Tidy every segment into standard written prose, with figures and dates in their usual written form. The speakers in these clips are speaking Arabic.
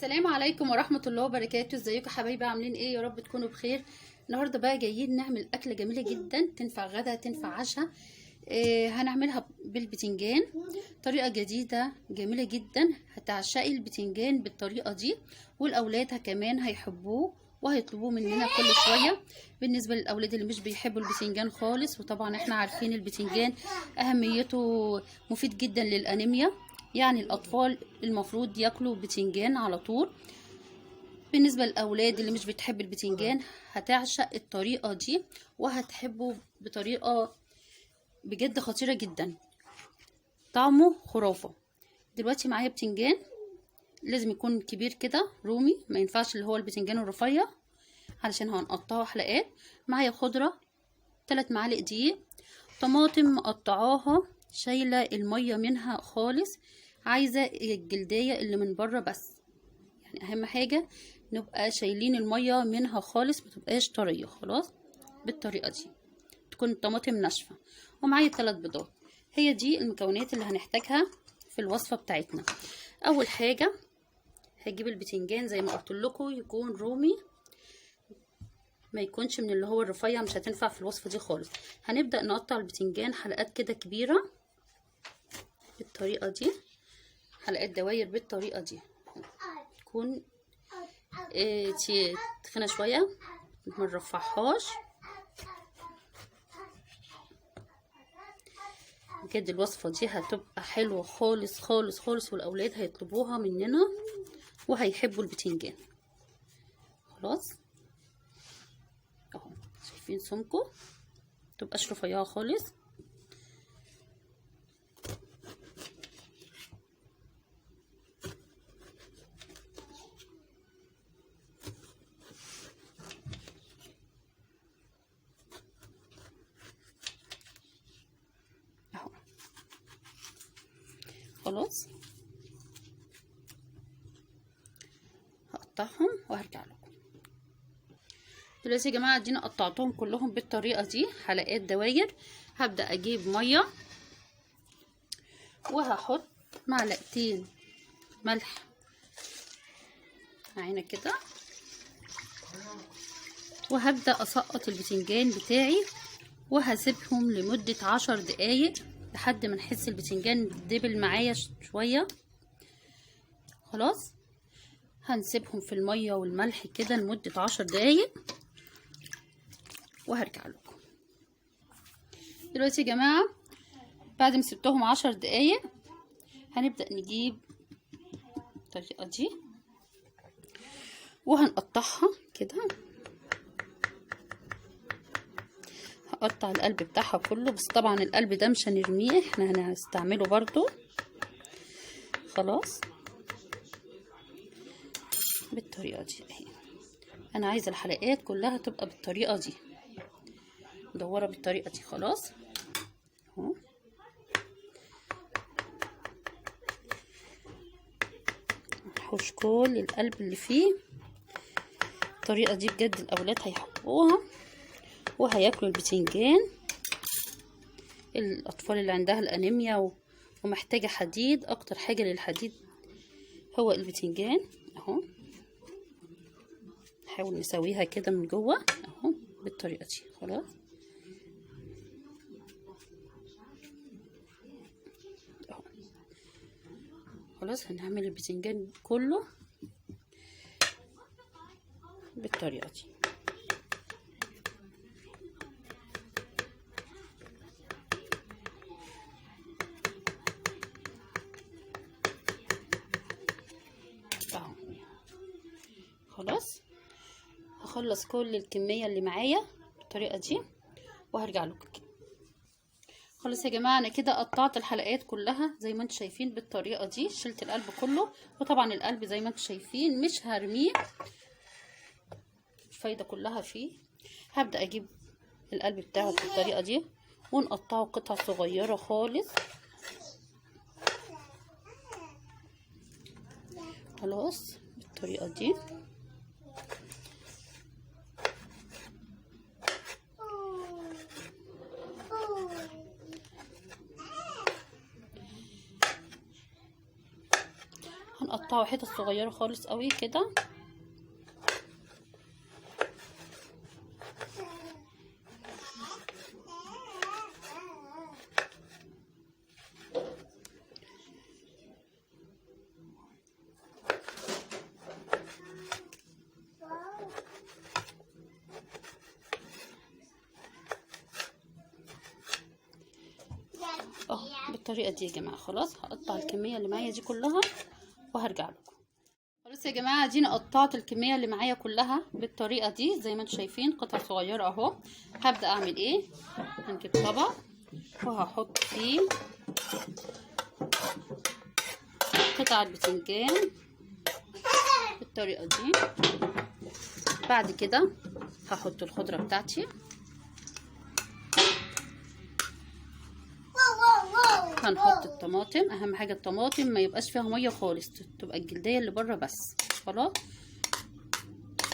السلام عليكم ورحمة الله وبركاته. ازيكم حبايبي؟ عاملين ايه؟ يا رب تكونوا بخير. النهارده بقى جايين نعمل اكله جميله جدا، تنفع غدا تنفع عشاء. هنعملها بالبتنجان، طريقه جديده جميله جدا. هتعشقي البتنجان بالطريقه دي، والاولاد كمان هيحبوه وهيطلبوه مننا كل شويه. بالنسبه للاولاد اللي مش بيحبوا البتنجان خالص، وطبعا احنا عارفين البتنجان اهميته مفيد جدا للانيميا، يعني الأطفال المفروض ياكلوا بتنجان على طول. بالنسبة للأولاد اللي مش بتحب البتنجان هتعشق الطريقة دي وهتحبه بطريقة بجد خطيرة جدا، طعمه خرافة. دلوقتي معايا بتنجان، لازم يكون كبير كده رومي، ما ينفعش اللي هو البتنجان الرفيع علشان هنقطعه حلقات. معايا خضرة 3 معالق دقيق، طماطم مقطعاها شايلة المية منها خالص، عايزة الجلدية اللي من بره بس، يعني اهم حاجة نبقى شايلين المية منها خالص، متبقاش طرية خلاص. بالطريقة دي تكون الطماطم ناشفة. ومعايا 3 بيضات. هي دي المكونات اللي هنحتاجها في الوصفة بتاعتنا. اول حاجة هجيب البتنجان زي ما قلت لكم يكون رومي، ما يكونش من اللي هو الرفيع، مش هتنفع في الوصفة دي خالص. هنبدأ نقطع البتنجان حلقات كده كبيرة بالطريقة دي، حلقات دواير بالطريقة دي، تكون تخينة شوية، ما نرفعهاش. بجد الوصفة دي هتبقى حلوة خالص خالص خالص، والأولاد هيطلبوها مننا وهيحبوا البتنجان. خلاص اهو، شايفين سمكه؟ متبقاش رفيعة خالص. خلاص هقطعهم وهرجع لكم. دلوقتي يا جماعه ادينا قطعتهم كلهم بالطريقه دي حلقات دواير. هبدا اجيب ميه وهحط معلقتين ملح معانا كده، وهبدا اسقط البتنجان بتاعي وهسيبهم لمده 10 دقايق لحد ما نحس البتنجان دبل معايا شويه. خلاص هنسيبهم في الميه والملح كده لمده 10 دقايق وهرجع لكم. دلوقتي يا جماعه بعد ما سبتهم 10 دقايق هنبدا نجيب الطريقه دي وهنقطعها كده. هقطع القلب بتاعها كله، بس طبعا القلب ده مش هنرميه، احنا هنستعمله برضو. خلاص بالطريقه دي اهي. انا عايزه الحلقات كلها تبقى بالطريقه دي، مدوره بالطريقه دي. خلاص اهو، نحوش كل القلب اللي فيه. الطريقه دي بجد الاولاد هيحبوها وهياكلوا البتنجان. الاطفال اللي عندها الانيميا ومحتاجه حديد، اكتر حاجه للحديد هو البتنجان اهو. نحاول نسويها كده من جوه اهو بالطريقه دي. خلاص اهو. خلاص هنعمل البتنجان كله بالطريقه دي. اهو خلاص هخلص كل الكميه اللي معايا بالطريقه دي وهرجع لكم. خلاص يا جماعه انا كده قطعت الحلقات كلها زي ما انتم شايفين بالطريقه دي، شلت القلب كله، وطبعا القلب زي ما انتم شايفين مش هرميه، الفايده كلها فيه. هبدا اجيب القلب بتاعه بالطريقه دي ونقطعه قطع صغيره خالص. خلاص بالطريقه دي. هقطعه حتت صغيره خالص قوي كده. بالطريقه دي يا جماعه. خلاص هقطع الكميه اللي معايا دي كلها وهرجع لكم. خلاص يا جماعه اديني قطعت الكميه اللي معايا كلها بالطريقه دي زي ما انتم شايفين، قطع صغيره اهو. هبدا اعمل ايه؟ هنجيب طبق وهحط فيه قطع البتنجان بالطريقه دي. بعد كده هحط الخضره بتاعتي، هنحط الطماطم. اهم حاجه الطماطم ما يبقاش فيها ميه خالص، تبقى الجلديه اللي بره بس. خلاص.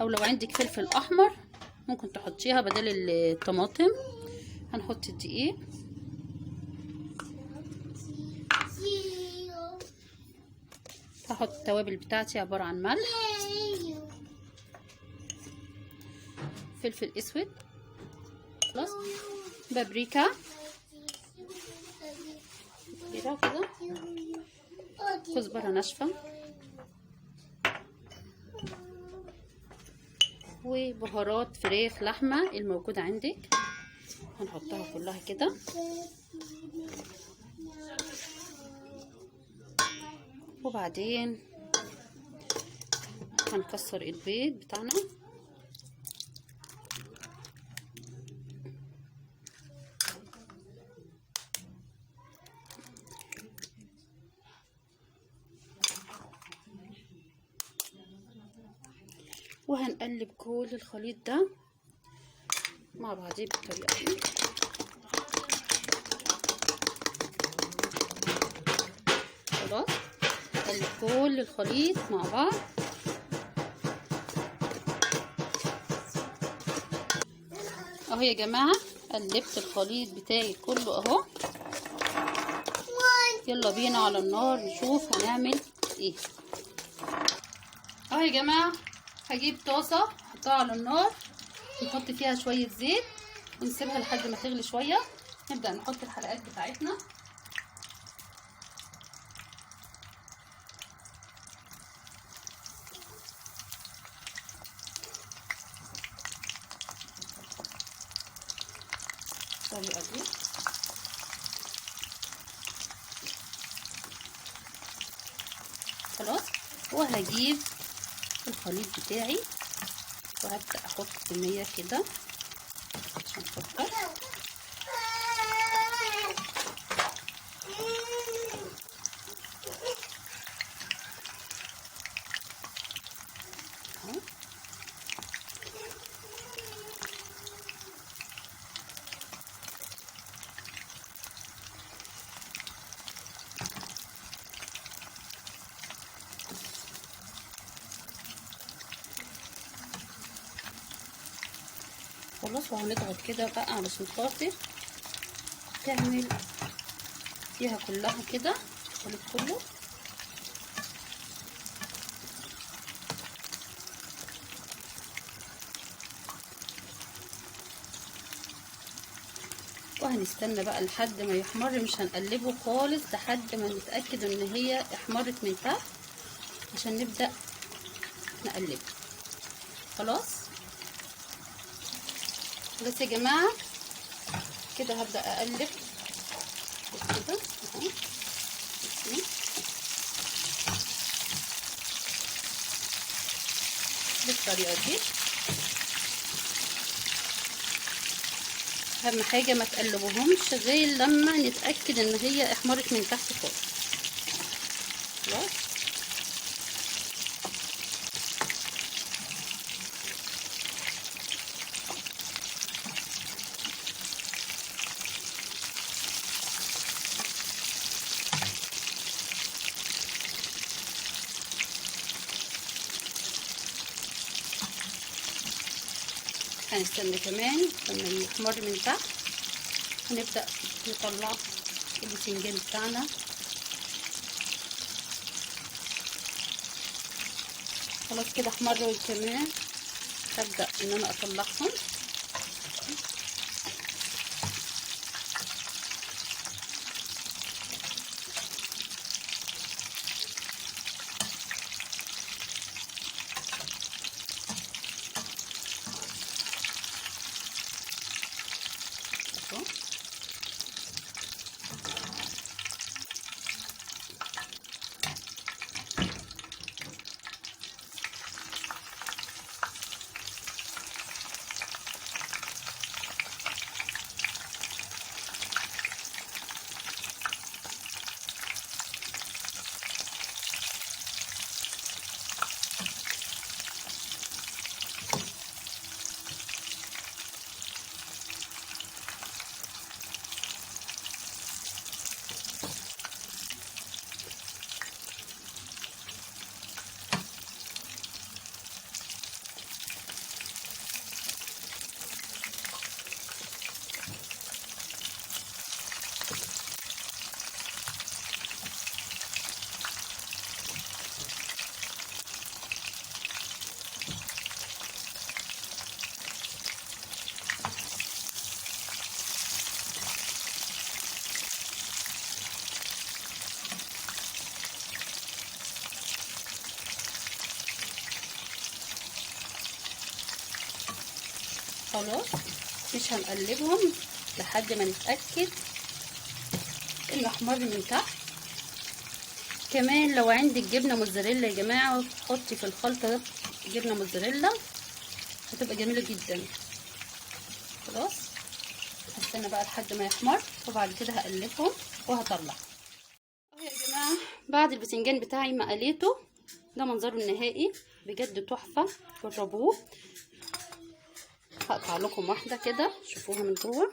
او لو عندك فلفل احمر ممكن تحطيها بدل الطماطم. هنحط الدقيق، هحط التوابل بتاعتي عباره عن ملح، فلفل اسود، خلاص، بابريكا كده كده، كزبره ناشفه، وبهارات فراخ لحمه الموجوده عندك هنحطها كلها كده. وبعدين هنكسر البيض بتاعنا، وهنقلب كل الخليط ده مع بعضيه بالطريقه دي. خلاص نقلب كل الخليط مع بعض. اهو يا جماعه قلبت الخليط بتاعي كله اهو. يلا بينا على النار نشوف هنعمل ايه. اهو يا جماعه هجيب طاسه احطها على النار، نحط فيها شويه زيت ونسيبها لحد ما تغلي شويه. نبدا نحط الحلقات بتاعتنا. بالطريقه دي. خلاص. وهجيب الخليط بتاعي وهبدأ احط كمية كده عشان خاطر خلاص. وهنضغط كده بقى علشان خاطر تعمل فيها كلها كده الخليط كله. وهنستنى بقى لحد ما يحمر، مش هنقلبه خالص لحد ما نتأكد ان هي احمرت من تحت عشان نبدأ نقلبه. خلاص بس يا جماعة كده هبدأ اقلب كده اهو بالطريقة دي. اهم حاجة ما تقلبوهمش غير لما نتأكد ان هي احمرت من تحت خالص. خلاص. هنستنى كمان لما يحمر من تحت هنبدأ نطلع البتنجان بتاعنا. خلاص كده احمروا كمان، هبدأ ان انا اطلعهم. خلاص مش هنقلبهم لحد ما نتأكد انه احمر من تحت. كمان لو عندك جبنه موتزاريلا يا جماعه حطي في الخلطه جبنه موتزاريلا، هتبقى جميله جدا. خلاص هستنى بقى لحد ما يحمر وبعد كده هقلبهم وهطلع. اهو يا جماعه بعد البتنجان بتاعي ما قليته، ده منظره النهائي بجد تحفه، جربوه. هقطع لكم واحده كده شوفوها من جوه.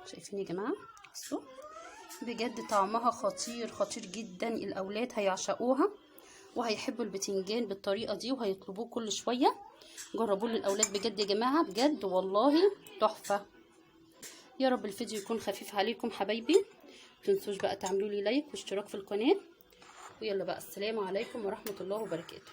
شايفين يا جماعه؟ بصوا بجد طعمها خطير خطير جدا، الاولاد هيعشقوها وهيحبوا البتنجان بالطريقه دي وهيطلبوه كل شويه. جربوه للاولاد بجد يا جماعه، بجد والله تحفه. يا رب الفيديو يكون خفيف عليكم حبايبي، متنسوش بقى تعملوا لي لايك واشتراك في القناه. ويلا بقى السلام عليكم ورحمه الله وبركاته.